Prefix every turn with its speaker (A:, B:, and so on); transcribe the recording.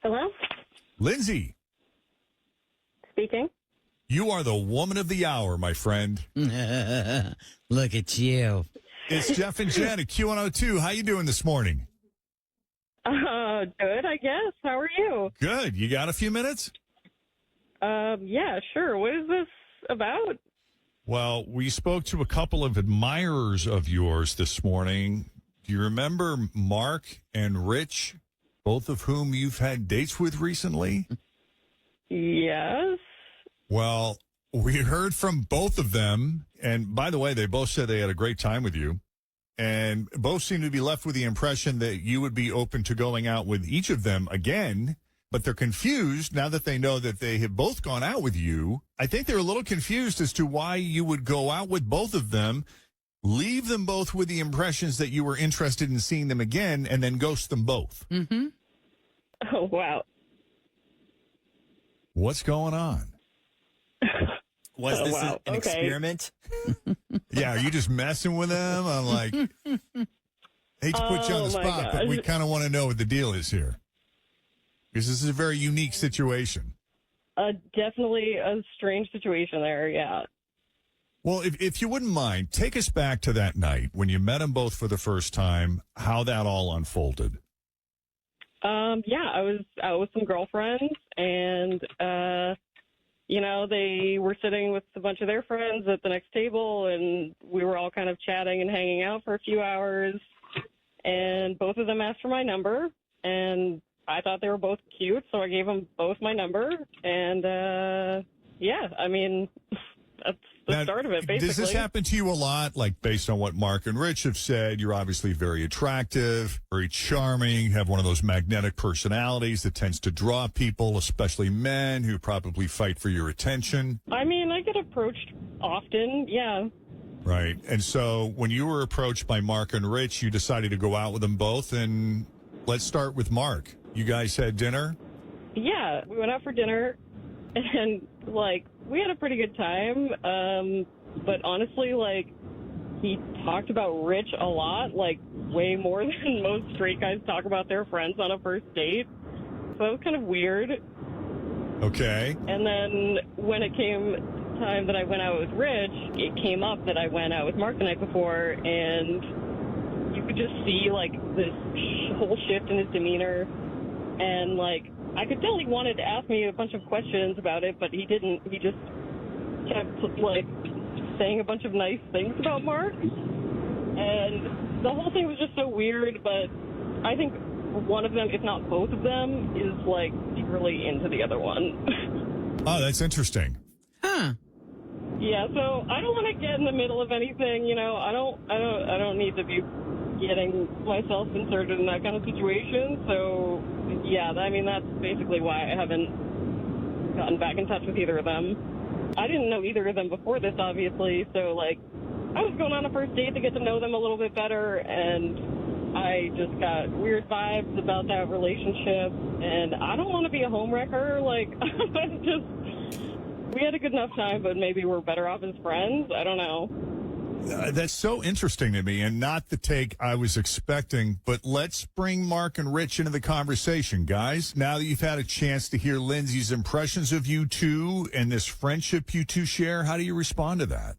A: Hello?
B: Lindsay,
A: Speaking.
B: you are the woman of the hour, my friend.
C: Look at you.
B: It's Jeff and Jen at Q102. How you doing this morning?
A: Good, I guess. How are you?
B: Good. You got a few minutes?
A: Yeah, sure. What is this about?
B: Well, we spoke to a couple of admirers of yours this morning. Do you remember Mark and Rich, both of whom you've had dates with recently?
A: Yes.
B: Well, we heard from both of them. And by the way, they both said they had a great time with you. And both seem to be left with the impression that you would be open to going out with each of them again. But they're confused now that they know that they have both gone out with you. I think they're a little confused as to why you would go out with both of them, leave them both with the impressions that you were interested in seeing them again, and then ghost them both.
C: Mm-hmm.
A: Oh, wow.
B: What's going on?
D: Was this
A: wow.
D: an
A: Okay.
D: experiment?
B: Yeah, are you just messing with them? I'm like, hate to put you on the
A: Oh, my
B: spot, but we
A: gosh.
B: kind of want to know what the deal is here. Because this is a very unique situation.
A: Definitely a strange situation there, yeah.
B: Well, if you wouldn't mind, take us back to that night when you met them both for the first time, how that all unfolded.
A: Yeah, I was out with some girlfriends, and, they were sitting with a bunch of their friends at the next table, and we were all kind of chatting and hanging out for a few hours, and both of them asked for my number, and I thought they were both cute, so I gave them both my number, and, yeah, I mean, that's the
B: Now,
A: start of it, basically.
B: Does this happen to you a lot? Like, based on what Mark and Rich have said, you're obviously very attractive, very charming, have one of those magnetic personalities that tends to draw people, especially men who probably fight for your attention.
A: I mean, I get approached often, yeah.
B: Right. And so when you were approached by Mark and Rich, you decided to go out with them both. And let's start with Mark. You guys had dinner?
A: Yeah, we went out for dinner, and, we had a pretty good time, but honestly, he talked about Rich a lot, way more than most straight guys talk about their friends on a first date. So that was kind of weird.
B: Okay.
A: And then when it came time that I went out with Rich, it came up that I went out with Mark the night before, and you could just see, this whole shift in his demeanor, and, I could tell he wanted to ask me a bunch of questions about it, but he didn't. He just kept, saying a bunch of nice things about Mark. And the whole thing was just so weird, but I think one of them, if not both of them, is, secretly into the other one.
B: Oh, that's interesting.
C: Huh.
A: Yeah, so I don't want to get in the middle of anything, I don't need to be getting myself inserted in that kind of situation. So, yeah, I mean, that's basically why I haven't gotten back in touch with either of them. I didn't know either of them before this, obviously, so, I was going on a first date to get to know them a little bit better, and I just got weird vibes about that relationship, and I don't want to be a homewrecker. We had a good enough time, but maybe we're better off as friends. I don't know.
B: That's so interesting to me, and not the take I was expecting. But let's bring Mark and Rich into the conversation, guys. Now that you've had a chance to hear Lindsay's impressions of you two and this friendship you two share, how do you respond to that?